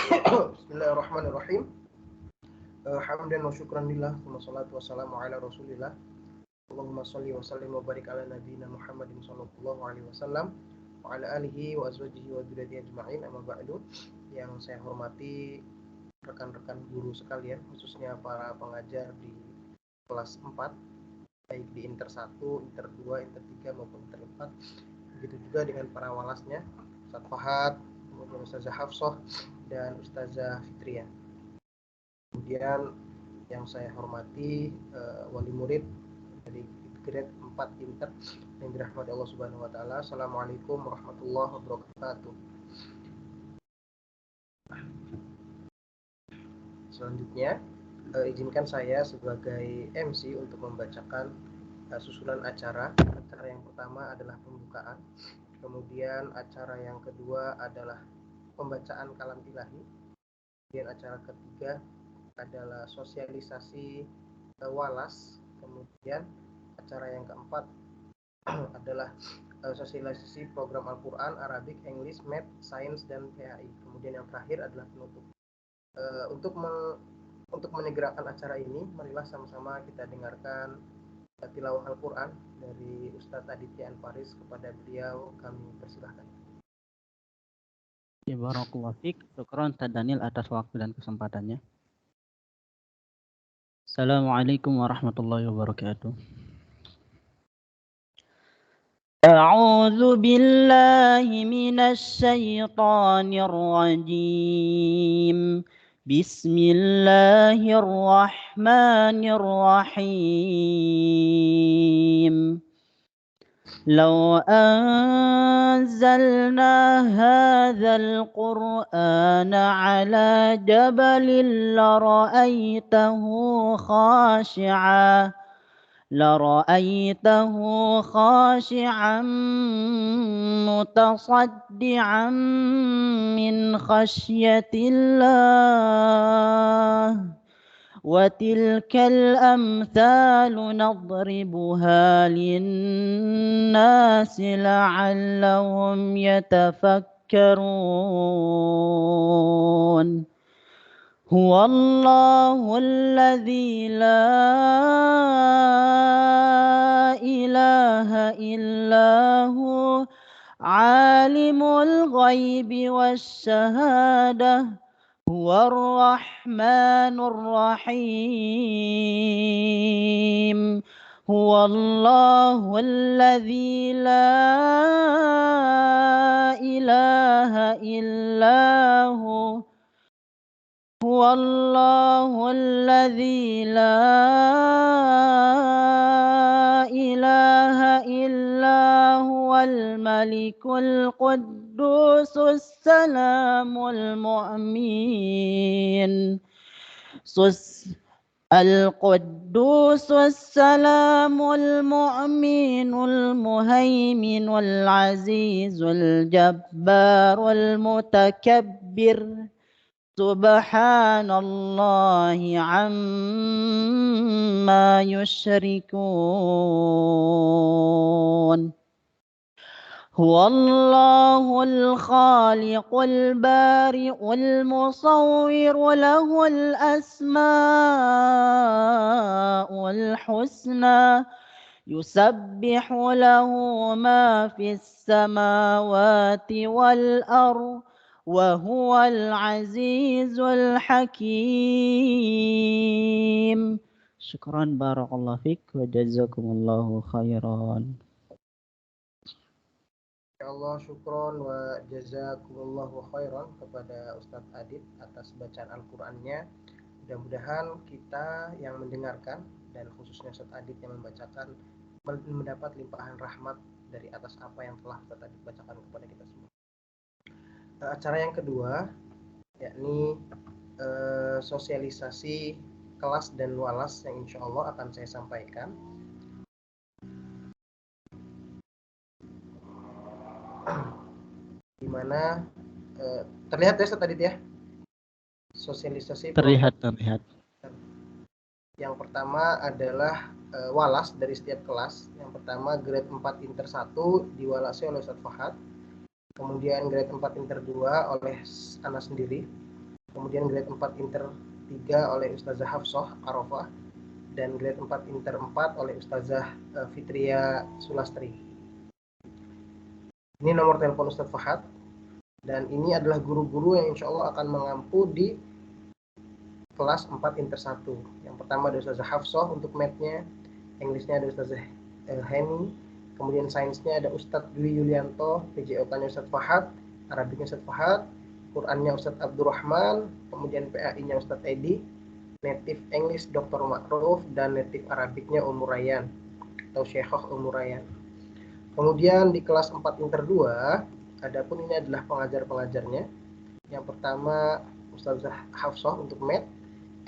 Bismillahirrahmanirrahim. Hamdan wa syukran lillah, wassalatu wassalamu ala rasulillah. Allahumma sholli wa sallim wa barik ala nabiyyina Muhammadin sallallahu alaihi wasallam wa ala alihi wa azwajihi wa dzurriyyatihi ajma'in. Amma ba'du. Yang saya hormati rekan-rekan guru sekalian, khususnya para pengajar di kelas 4, baik di Inter 1, Inter 2, Inter 3 maupun Inter 4. Begitu juga dengan para walasnya, Ustaz Fahad, kemudian Ustazah Hafsah dan Ustazah Fitriah. Kemudian yang saya hormati wali murid dari grade 4 Inter yang dirahmati Allah Subhanahu wa taala. Assalamualaikum warahmatullahi wabarakatuh. Selanjutnya, izinkan saya sebagai MC untuk membacakan susunan acara. Acara yang pertama adalah pembukaan, kemudian acara yang kedua adalah pembacaan kalam ilahi, kemudian acara ketiga adalah sosialisasi walas, kemudian acara yang keempat adalah sosialisasi program Al-Quran, Arabic, English, Math, Science, dan PAI. Kemudian yang terakhir adalah penutup. Untuk menyegerakan acara ini, marilah sama-sama kita dengarkan tilawah Al-Quran dari Ustadz Aditya Anfaris. Kepada beliau kami persilahkan. Ya, barakallahu fiik. Syukran Ustaz Daniel atas waktu dan kesempatannya. Assalamualaikum warahmatullahi wabarakatuh. A'udzu billahi minasy syaithanir rajim. Bismillahirrahmanirrahim. لو أنزلنا هذا القرآن على جبل لرأيته خاشعا متصدعا من خشية الله وتلك الأمثال نضربها للناس لعلهم يتفكرون هو الله الذي لا إله إلا هو عالم الغيب والشهادة هو الرحمن الرحيم هو الله الذي لا إله إلا هو هو الله الذي لا إله إلا هو الملك القدوس السلام المؤمن القدوس السلام المؤمن المهيمن العزيز الجبار المتكبر سبحان الله عما يشركون هو الله الخالق البارئ المصور له الأسماء الحسنى يسبح له ما في السماوات والأرض وهو العزيز الحكيم شكرا بارك الله فيك وجزاكم الله خيرا. Ya Allah, syukron wa jazakumullahu khairan kepada Ustadz Adit atas bacaan Al-Qur'annya. Mudah-mudahan kita yang mendengarkan dan khususnya Ustadz Adit yang membacakan mendapat limpahan rahmat dari atas apa yang telah Ustadz Adit bacakan kepada kita semua. Acara yang kedua yakni sosialisasi kelas dan walas yang insya Allah akan saya sampaikan. Di mana terlihat ya Ustaz Adit ya? Sosialisasi terlihat. Yang pertama adalah walas dari setiap kelas. Yang pertama grade 4 Inter 1 diwalasi oleh Ustaz Fahad. Kemudian grade 4 Inter 2 oleh Ana sendiri. kemudian grade 4 Inter 3 oleh Ustazah Hafsah Arafah, dan grade 4 Inter 4 oleh Ustazah Fitria Sulastri. Ini nomor telepon Ustadz Fahad, dan ini adalah guru-guru yang insya Allah akan mengampu di kelas 4 Inter 1. Yang pertama ada Ustazah Hafsah untuk math-nya, English-nya ada Ustazah Heni, kemudian sainsnya ada Ustadz Dwi Yulianto, PJOK-nya Ustadz Fahad, Arabiknya Ustadz Fahad, Qurannya Ustadz Abdurrahman, kemudian PAI-nya Ustadz Edi, Native English Dr. Ma'ruf, dan Native Arabiknya Umur Rayyan atau Syekhah Umur Rayyan. Kemudian di kelas 4 Inter 2, adapun ini adalah pengajar-pengajarnya. Yang pertama Ustazah Hafsah untuk math,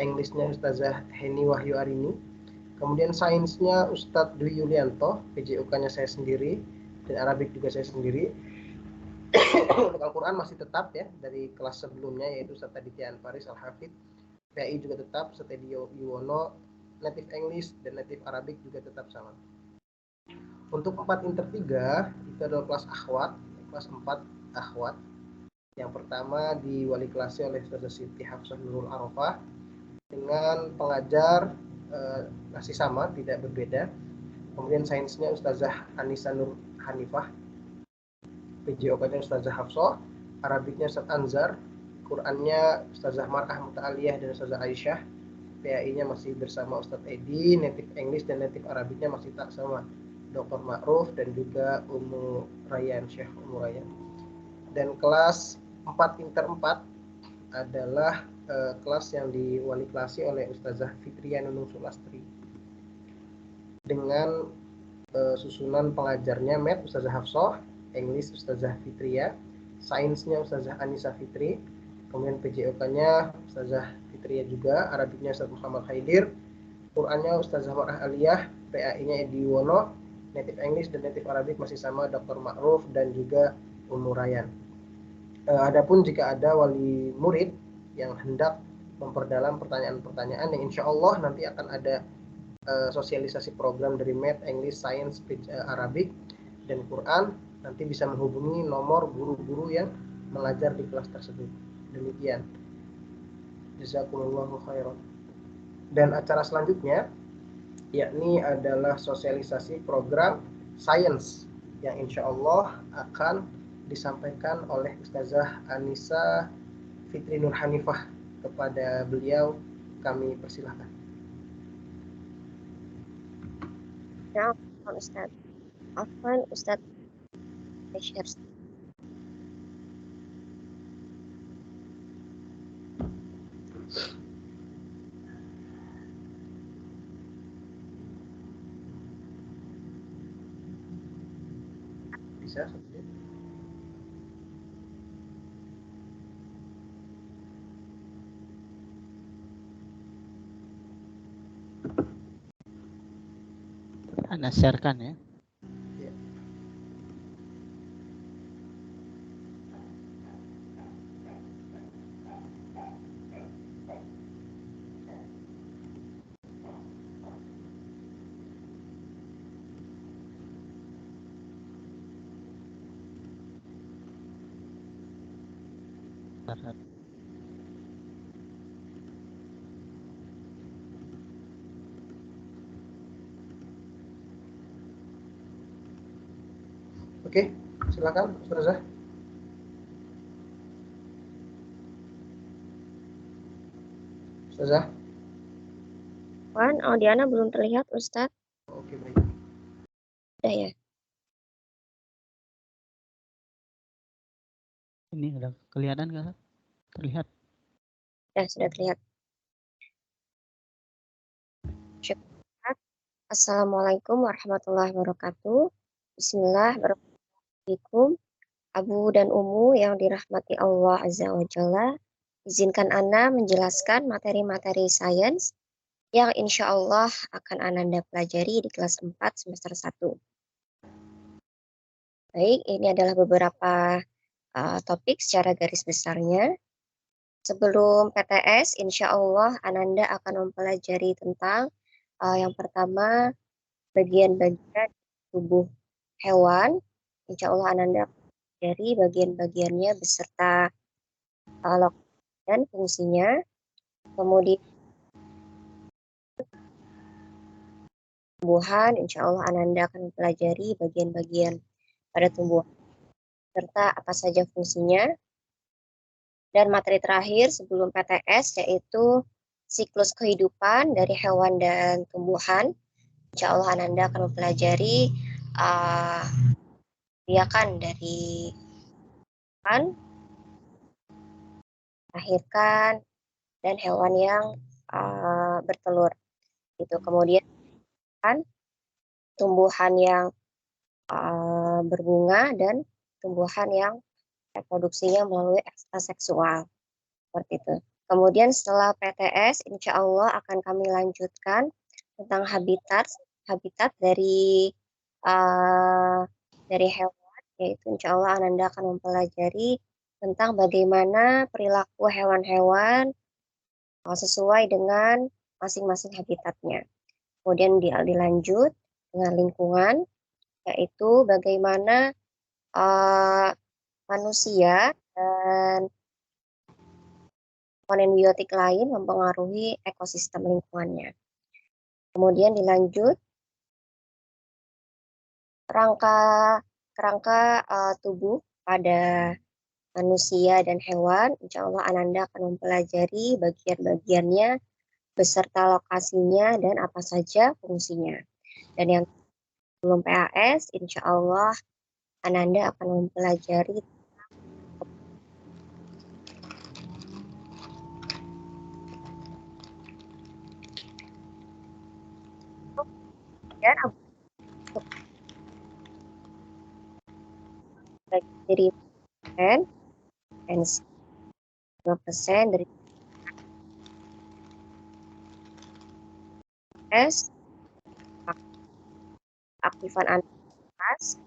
English-nya Ustazah Heni Wahyu Arini, kemudian sainsnya Ustadz Dwi Yulianto, PJUK-nya saya sendiri, dan Arabik juga saya sendiri. Untuk Al-Quran masih tetap ya dari kelas sebelumnya, yaitu Ustadz Aditya Anfaris Al-Hafidh. PAI juga tetap Ustadz Edi Yuwono. Native English dan Native Arabik juga tetap sama. Untuk 4 Inter 3 itu adalah kelas akhwat, kelas 4 akhwat. Yang pertama diwali kelasnya oleh Ustazah Siti Hafsah Nurul Arafah dengan pengajar masih sama, tidak berbeda. Kemudian sainsnya Ustazah Anissa Nur Hanifah, PJOK-nya Ustazah Hafsah, Arabiknya Ustaz Anzar, Qurannya Ustazah Mar'ah Muta'aliyah dan Ustazah Aisyah, PAI-nya masih bersama Ustadz Edi, Native English dan Native Arabiknya masih tak sama Dr. Ma'ruf dan juga Umur Rayyan, Syekh Umur Rayyan. Dan kelas 4 Inter 4 adalah kelas yang diwali kelasi oleh Ustazah Fitria Nunung Sulastri dengan susunan pengajarnya math Ustazah Hafsah, English Ustazah Fitria, sainsnya Ustazah Anissa Fitri, kemudian PJOK-nya Ustazah Fitria juga, Arabiknya Ustaz Muhammad Khaidir, Qurannya Ustazah Mar'ah Aliyah, PAI-nya Edi Wono, Native English dan Native Arabik masih sama Dr. Ma'ruf dan juga Umur Rayyan. Adapun jika ada wali murid yang hendak memperdalam pertanyaan-pertanyaan yang insya Allah nanti akan ada sosialisasi program dari Math, English, Science, Arabic, dan Quran, nanti bisa menghubungi nomor guru-guru yang mengajar di kelas tersebut. Demikian. Jazakumullahu khairan. Dan acara selanjutnya yakni adalah sosialisasi program Science yang insya Allah akan disampaikan oleh Ustazah Anissa Fitri Nur Hanifah. Kepada beliau kami persilahkan. Ya, Ustaz. Afwan, Ustaz. Bisa? Anda share-kan ya. Ya. Oke, silakan Ustazah. Ustazah. Wan, Diana belum terlihat, Ustaz. Oke, baik. Udah ya. Ini udah kelihatan nggak? Terlihat. Ya, sudah terlihat. Assalamualaikum warahmatullahi wabarakatuh. Bismillahirrahmanirrahim. Abu dan Umu yang dirahmati Allah Azza wa Jalla, izinkan Ana menjelaskan materi-materi sains yang insya Allah akan Ananda pelajari di kelas 4 semester 1. Baik, ini adalah beberapa topik secara garis besarnya. Sebelum PTS, insya Allah Ananda akan mempelajari tentang yang pertama bagian-bagian tubuh hewan. Insya Allah Ananda pelajari bagian-bagiannya beserta dan fungsinya. Kemudian tumbuhan, insya Allah Ananda akan mempelajari bagian-bagian pada tumbuhan serta apa saja fungsinya. Dan materi terakhir sebelum PTS yaitu siklus kehidupan dari hewan dan tumbuhan. Insya Allah Ananda akan mempelajari biakan dari hewan, melahirkan, dan hewan yang bertelur. Itu kemudian tumbuhan yang berbunga dan tumbuhan yang reproduksinya melalui ekstraseksual. Seperti itu. Kemudian setelah PTS, insya Allah akan kami lanjutkan tentang habitat dari hewan, yaitu insya Allah Ananda akan mempelajari tentang bagaimana perilaku hewan-hewan sesuai dengan masing-masing habitatnya. Kemudian dilanjut dengan lingkungan, yaitu bagaimana manusia dan komponen biotik lain mempengaruhi ekosistem lingkungannya. Kemudian dilanjut kerangka tubuh pada manusia dan hewan. Insya Allah Ananda akan mempelajari bagian-bagiannya beserta lokasinya dan apa saja fungsinya. Dan yang belum PAS, insya Allah Ananda akan mempelajari dan dari persen dan 2% dari S aktifan analitas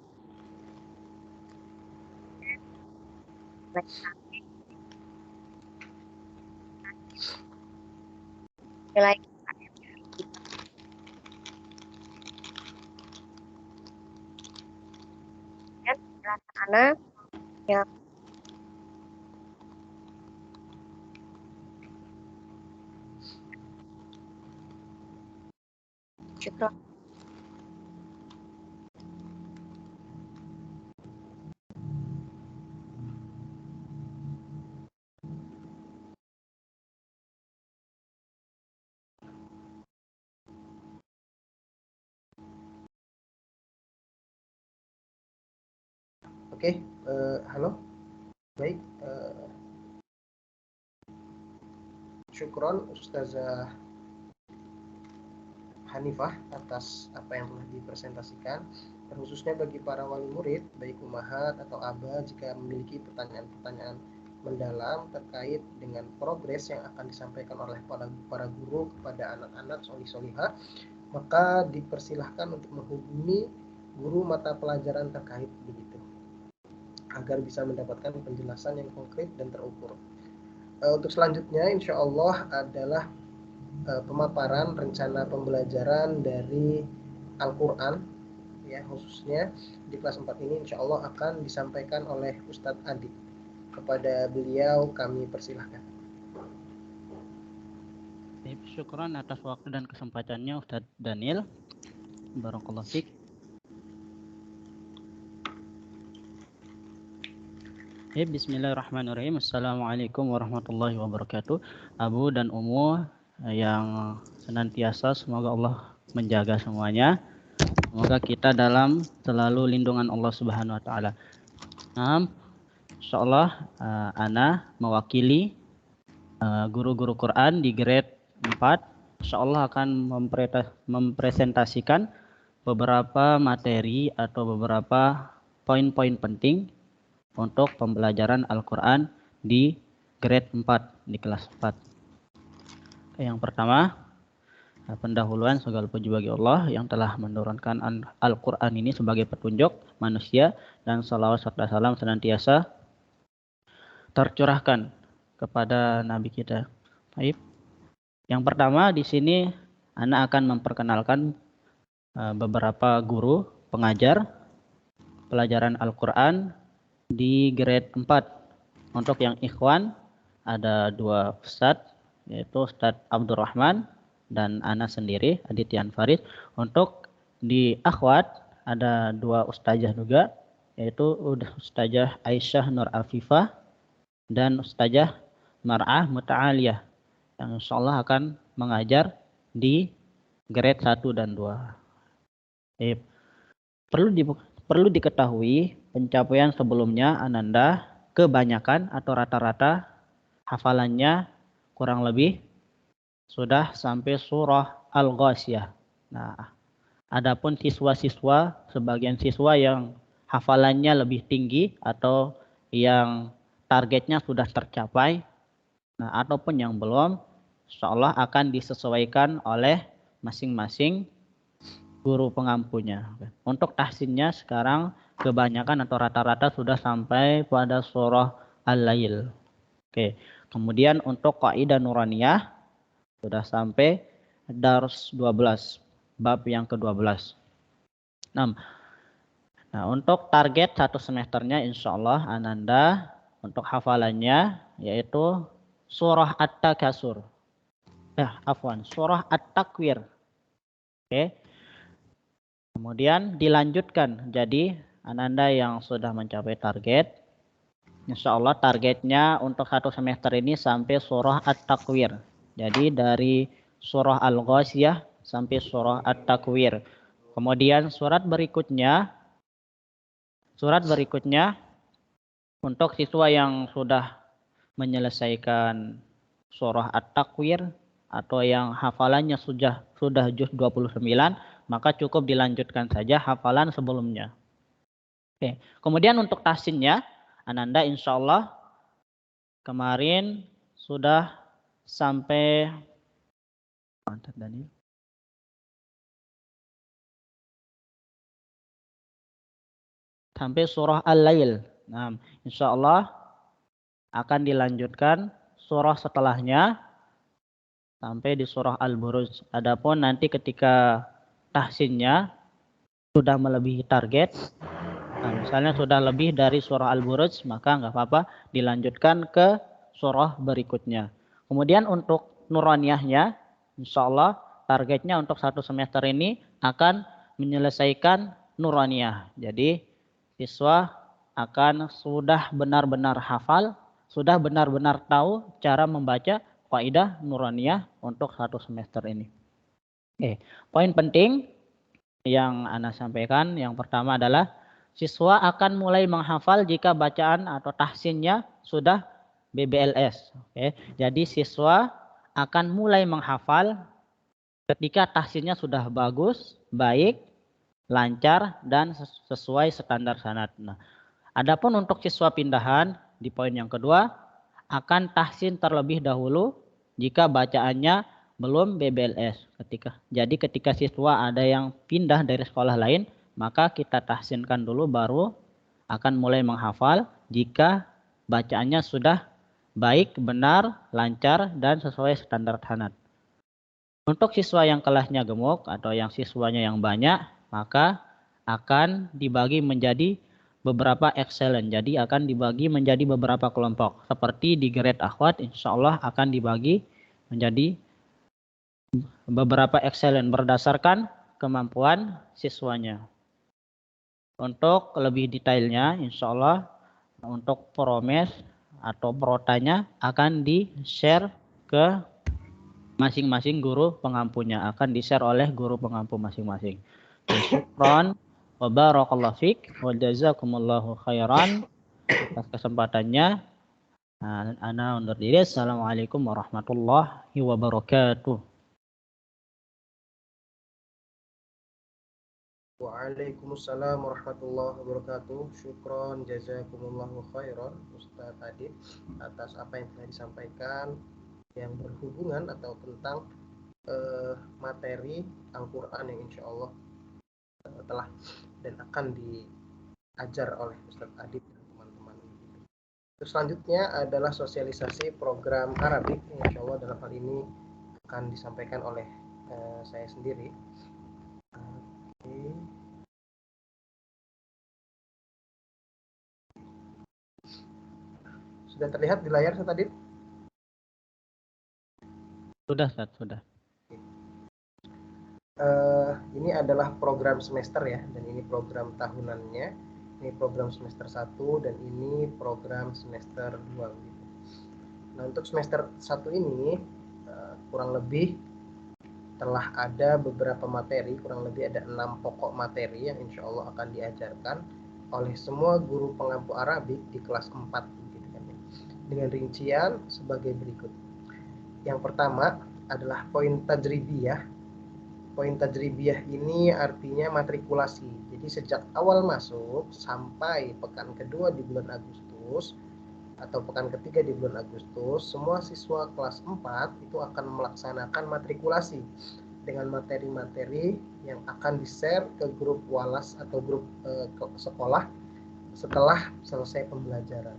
nilai anak yang juga Oke, halo, baik, syukron Ustazah Hanifah atas apa yang telah dipresentasikan, dan khususnya bagi para wali murid, baik ummahat atau aba, jika memiliki pertanyaan-pertanyaan mendalam terkait dengan progres yang akan disampaikan oleh para guru kepada anak-anak solih-solihah, maka dipersilahkan untuk menghubungi guru mata pelajaran terkait begitu, agar bisa mendapatkan penjelasan yang konkret dan terukur. Untuk selanjutnya insya Allah adalah pemaparan rencana pembelajaran dari Al-Quran, ya, khususnya di kelas 4 ini insya Allah akan disampaikan oleh Ustadz Adib. Kepada beliau kami persilahkan. Syukran atas waktu dan kesempatannya Ustadz Daniel. Barakallahu fiik. Bismillahirrahmanirrahim. Assalamualaikum warahmatullahi wabarakatuh. Abu dan Umu yang senantiasa semoga Allah menjaga semuanya. Semoga kita dalam selalu lindungan Allah Subhanahu wa taala. Insyaallah ana mewakili guru-guru Quran di grade 4. Insyaallah akan mempresentasikan beberapa materi atau beberapa poin-poin penting untuk pembelajaran Al-Quran di grade 4, di kelas 4. Yang pertama, pendahuluan segala puji bagi Allah yang telah menurunkan Al-Quran ini sebagai petunjuk manusia, dan salawat serta salam senantiasa tercurahkan kepada Nabi kita. Baik. Yang pertama di sini Ana akan memperkenalkan beberapa guru pengajar pelajaran Al-Quran di grade 4. Untuk yang ikhwan ada 2 ustadz, yaitu Ustadz Abdurrahman dan ana sendiri, Adityan Farid. Untuk di akhwat ada 2 ustazah juga, yaitu Ustazah Aisyah Nur Afifah dan Ustazah Mar'ah Muta'aliyah, yang insyaallah akan mengajar di grade 1 dan 2. Perlu diketahui, pencapaian sebelumnya Ananda kebanyakan atau rata-rata hafalannya kurang lebih sudah sampai surah Al-Ghasyiyah. Nah, adapun siswa-siswa, sebagian siswa yang hafalannya lebih tinggi atau yang targetnya sudah tercapai, nah ataupun yang belum, insyaallah akan disesuaikan oleh masing-masing guru pengampunya. Untuk tahsinnya sekarang kebanyakan atau rata-rata sudah sampai pada surah Al-Lail. Oke. Kemudian untuk kaidah nuraniyah sudah sampai dars 12, bab yang ke-12. Nah, untuk target 1 semesternya insyaallah Ananda untuk hafalannya yaitu surah At-Takasur. Surah At-Takwir. Oke. Kemudian dilanjutkan, jadi Ananda yang sudah mencapai target, insya Allah targetnya untuk 1 semester ini sampai surah At-Takwir. Jadi dari surah Al-Ghasyiyah sampai surah At-Takwir. Kemudian surat berikutnya untuk siswa yang sudah menyelesaikan surah At-Takwir atau yang hafalannya sudah juz 29, maka cukup dilanjutkan saja hafalan sebelumnya. Oke. Kemudian untuk tahsinnya, Ananda insya Allah kemarin sudah sampai surah Al-Lail. Nah, insya Allah akan dilanjutkan surah setelahnya sampai di surah Al-Buruj. Adapun nanti ketika tahsinnya sudah melebihi target, nah, misalnya sudah lebih dari surah Al-Buruj, maka nggak apa-apa dilanjutkan ke surah berikutnya. Kemudian untuk nuraniyahnya, insya Allah targetnya untuk 1 semester ini akan menyelesaikan nuraniyah. Jadi siswa akan sudah benar-benar hafal, sudah benar-benar tahu cara membaca kaidah nuraniyah untuk 1 semester ini. Oke, poin penting yang Ana sampaikan yang pertama adalah siswa akan mulai menghafal jika bacaan atau tahsinnya sudah BBLS. Oke, jadi siswa akan mulai menghafal ketika tahsinnya sudah bagus, baik, lancar, dan sesuai standar sanad. Nah, adapun untuk siswa pindahan di poin yang kedua akan tahsin terlebih dahulu jika bacaannya belum BBLS. Jadi ketika siswa ada yang pindah dari sekolah lain, maka kita tahsinkan dulu baru akan mulai menghafal jika bacaannya sudah baik, benar, lancar, dan sesuai standar sanad. Untuk siswa yang kelasnya gemuk atau yang siswanya yang banyak, maka akan dibagi menjadi beberapa excellent. Jadi akan dibagi menjadi beberapa kelompok. Seperti di grade akhwat, insya Allah akan dibagi menjadi beberapa excellent berdasarkan kemampuan siswanya. Untuk lebih detailnya, insya Allah untuk promes atau protanya akan di-share ke masing-masing guru pengampunya, akan di-share oleh guru pengampu masing-masing. Syukran wa barakallahu fiik wa jazakumullahu khairan atas kesempatannya. Nah, ana undur diri. Assalamualaikum warahmatullahi wabarakatuh. Waalaikumsalam warahmatullahi wabarakatuh. Syukron jazakumullahu khairan Ustaz Adit atas apa yang telah disampaikan yang berhubungan atau tentang materi Al-Quran yang insya Allah telah dan akan diajar oleh Ustaz Adit dan teman-teman. Terus selanjutnya adalah sosialisasi program Arabik yang insya Allah dalam hal ini akan disampaikan oleh saya sendiri. Sudah terlihat di layar Ustaz Adit? Sudah, Ustaz, sudah. Ini adalah program semester ya, dan ini program tahunannya. Ini program semester 1 dan ini program semester 2 gitu. Nah, untuk semester 1 ini kurang lebih telah ada beberapa materi, kurang lebih ada 6 pokok materi yang insya Allah akan diajarkan oleh semua guru pengampu Arabik di kelas 4 gitu kan ya. Dengan rincian sebagai berikut. Yang pertama adalah poin tajribiyah. Poin tajribiyah ini artinya matrikulasi. Jadi sejak awal masuk sampai pekan kedua di bulan Agustus atau pekan ketiga di bulan Agustus, semua siswa kelas 4 itu akan melaksanakan matrikulasi dengan materi-materi yang akan di-share ke grup walas atau grup sekolah setelah selesai pembelajaran.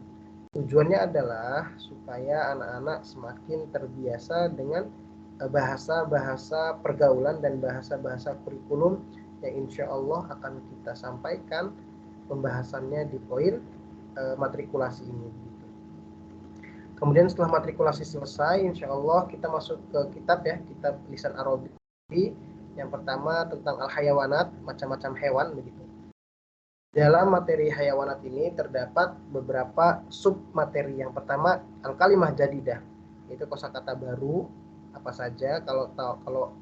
Tujuannya adalah supaya anak-anak semakin terbiasa dengan bahasa-bahasa pergaulan dan bahasa-bahasa kurikulum yang insya Allah akan kita sampaikan pembahasannya di poin matrikulasi ini. Kemudian setelah matrikulasi selesai, insya Allah kita masuk ke kitab ya, kitab lisan Arabi. Yang pertama tentang al-hayawanat, macam-macam hewan begitu. Dalam materi hayawanat ini terdapat beberapa sub materi. Yang pertama al-kalimah jadidah, itu kosakata baru apa saja. Kalau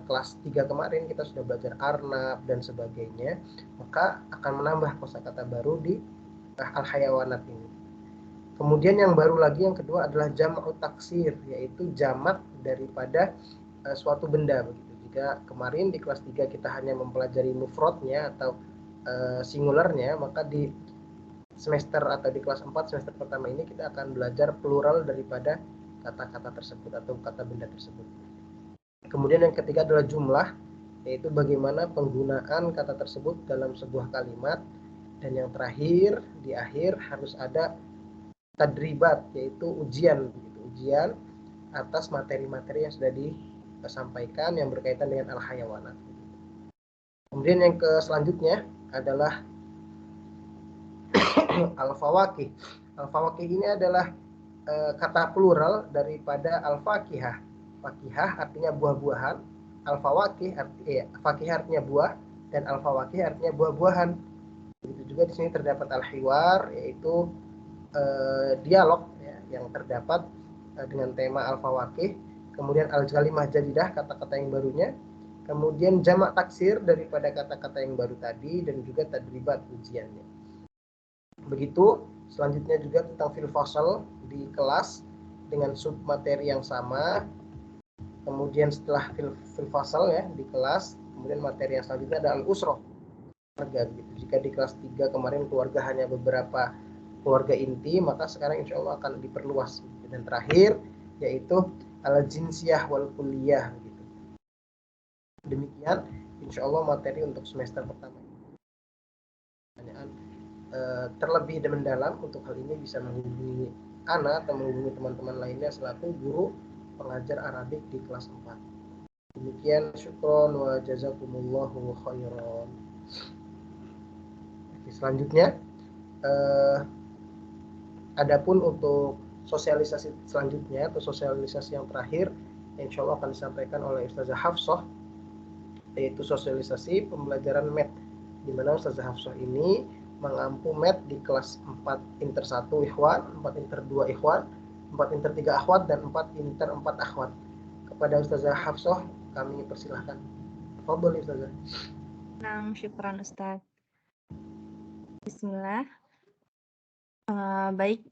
kelas 3 kemarin kita sudah belajar arnab dan sebagainya, maka akan menambah kosakata baru di al-hayawanat ini. Kemudian yang baru lagi yang kedua adalah jam'u taksir, yaitu jamak daripada suatu benda begitu. Jika kemarin di kelas 3 kita hanya mempelajari mufradnya atau singularnya, maka di semester atau di kelas 4 semester pertama ini kita akan belajar plural daripada kata-kata tersebut atau kata benda tersebut. Kemudian yang ketiga adalah jumlah, yaitu bagaimana penggunaan kata tersebut dalam sebuah kalimat. Dan yang terakhir di akhir harus ada tadribat, yaitu ujian begitu. Ujian atas materi-materi yang sudah disampaikan yang berkaitan dengan al-hayawanat. Kemudian yang selanjutnya adalah al-fawakih. Al-fawakih ini adalah kata plural daripada al-fakihah. Fakihah artinya buah-buahan, al-fawakih fakihah artinya buah, dan al-fawakih artinya buah-buahan. Begitu juga di sini terdapat al-hiwar, yaitu dialog ya, yang terdapat dengan tema al-fawakih. Kemudian al-kalimah jadidah, kata-kata yang barunya. Kemudian jamak taksir daripada kata-kata yang baru tadi, dan juga tadribat ujiannya. Begitu. Selanjutnya juga tentang fil fasal di kelas dengan sub materi yang sama. Kemudian setelah fil fasal ya di kelas, kemudian materi yang selanjutnya adalah al-usroh, keluarga gitu. Jika di kelas 3 kemarin keluarga hanya beberapa keluarga inti, maka sekarang insya Allah akan diperluas. Dan terakhir yaitu al-jinsiyah wal kuliah gitu. Demikian insya Allah materi untuk semester pertama. Pertanyaan terlebih dan mendalam untuk hal ini bisa menghubungi Ana atau menghubungi teman-teman lainnya selaku guru pengajar Arabik di kelas 4. Demikian, syukron wa jazakumullahu khairan. Selanjutnya adapun untuk sosialisasi selanjutnya atau sosialisasi yang terakhir, insya Allah akan disampaikan oleh Ustazah Hafsah, yaitu sosialisasi pembelajaran MET, di mana Ustazah Hafsah ini mengampu MET di kelas 4 inter 1 ikhwan, 4 inter 2 ikhwan, 4 inter 3 akhwat, dan 4 inter 4 akhwat. Kepada Ustazah Hafsah kami persilahkan. Fadhol Ustazah. Nah, syukran Ustaz. Bismillah. Baik,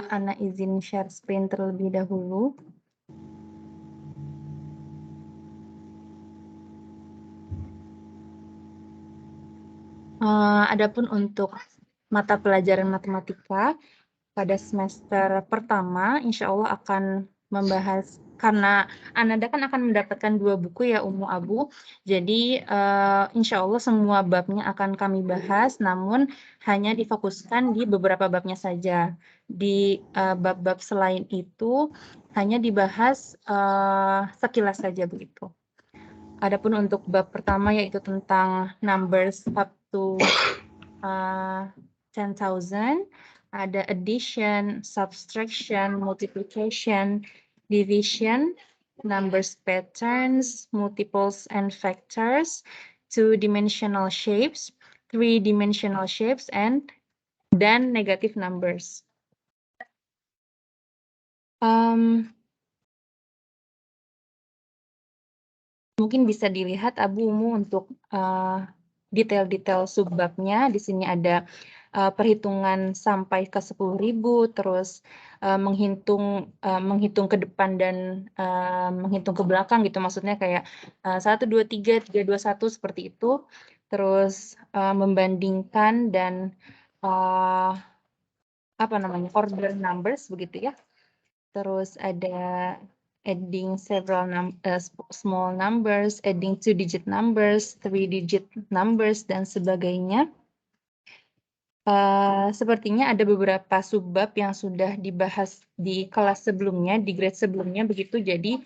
Ana izin share screen terlebih dahulu. Adapun untuk mata pelajaran matematika pada semester pertama, insya Allah akan membahas, karena Ananda kan akan mendapatkan 2 buku ya Ummu Abu, jadi insya Allah semua babnya akan kami bahas, namun hanya difokuskan di beberapa babnya saja. Di bab-bab selain itu hanya dibahas sekilas saja begitu. Adapun untuk bab pertama yaitu tentang numbers up to 10,000, ada addition, subtraction, multiplication, division, numbers patterns, multiples and factors, two-dimensional shapes, three-dimensional shapes, dan negative numbers. Mungkin bisa dilihat Abu Umu untuk detail-detail subbabnya. Di sini ada perhitungan sampai ke 10.000, terus menghitung ke depan dan menghitung ke belakang gitu. Maksudnya kayak 1, 2, 3, 3, 2, 1 seperti itu. Terus membandingkan dan order numbers begitu ya. Terus ada adding several small numbers, adding two-digit numbers, three-digit numbers, dan sebagainya. Sepertinya ada beberapa subbab yang sudah dibahas di kelas sebelumnya, di grade sebelumnya begitu. Jadi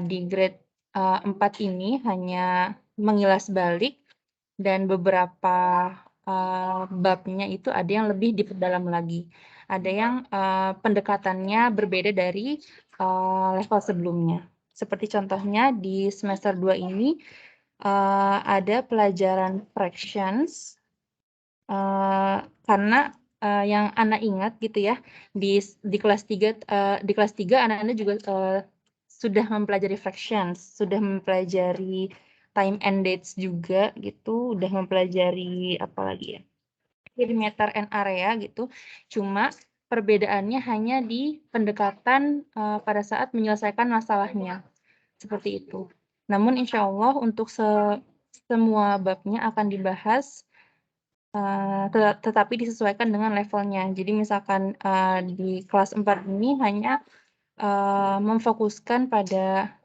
di grade 4 ini hanya mengilas balik dan beberapa babnya itu ada yang lebih diperdalam lagi. Ada yang pendekatannya berbeda dari level sebelumnya. Seperti contohnya di semester 2 ini ada pelajaran fractions, karena yang Ana ingat gitu ya, di kelas 3 anak-anak juga sudah mempelajari fractions, sudah mempelajari time and dates juga gitu, udah mempelajari apa lagi ya, perimeter and area gitu. Cuma perbedaannya hanya di pendekatan pada saat menyelesaikan masalahnya, seperti itu. Namun insya Allah untuk semua babnya akan dibahas, tetapi disesuaikan dengan levelnya. Jadi misalkan di kelas 4 ini hanya memfokuskan pada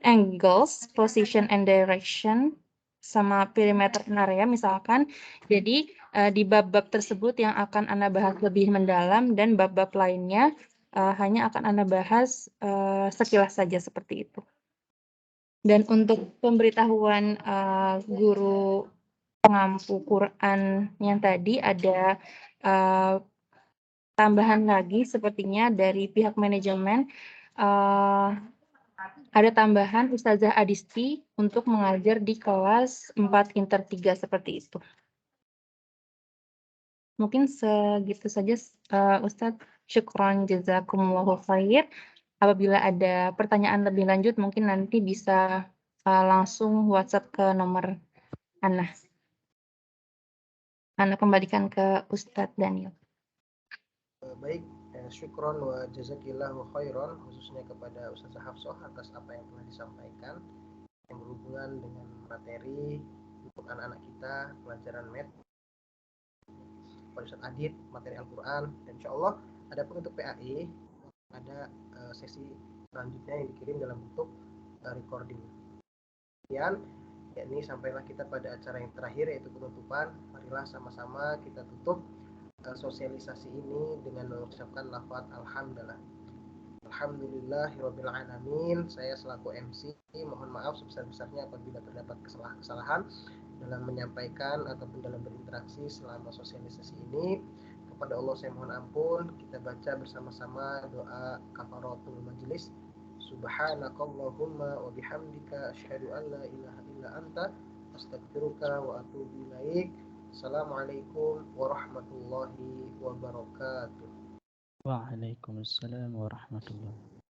angles, position and direction, sama perimeter and area misalkan. Jadi di bab-bab tersebut yang akan Anda bahas lebih mendalam, dan bab-bab lainnya hanya akan Anda bahas sekilas saja seperti itu. Dan untuk pemberitahuan guru pengampu Quran yang tadi, ada tambahan lagi sepertinya dari pihak manajemen. Ada tambahan Ustazah Adisti untuk mengajar di kelas 4 Inter 3 seperti itu. Mungkin segitu saja Ustadz. Syukron jazakumullahu khair. Apabila ada pertanyaan lebih lanjut mungkin nanti bisa langsung WhatsApp ke nomor Ana. Ana kembalikan ke Ustadz Daniel. Baik, syukron wa jazakillahu khairan, khususnya kepada Ustazah Hafsah atas apa yang telah disampaikan yang berhubungan dengan materi untuk anak-anak kita pelajaran math, pada Ustaz Adit materi Al-Quran, dan insya Allah ada pun untuk PAI ada sesi selanjutnya yang dikirim dalam bentuk recording. Kemudian yakni sampailah kita pada acara yang terakhir, yaitu penutupan. Marilah sama-sama kita tutup sosialisasi ini dengan mengucapkan lafaz alhamdulillah. Alhamdulillahirabbil alamin. Saya selaku MC mohon maaf sebesar-besarnya apabila terdapat kesalahan dalam menyampaikan ataupun dalam berinteraksi selama sosialisasi ini. Kepada Allah saya mohon ampun. Kita baca bersama-sama doa kafaratul majelis. Subhanakallahumma wa bihamdika asyhadu an la ilaha illa anta astaghfiruka wa atubu ilaik. Assalamualaikum warahmatullahi wabarakatuh. Waalaikumsalam warahmatullahi wabarakatuh.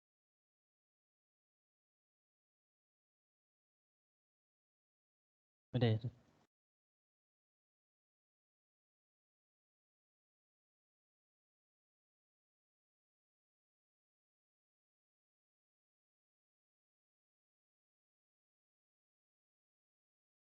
Udah ya.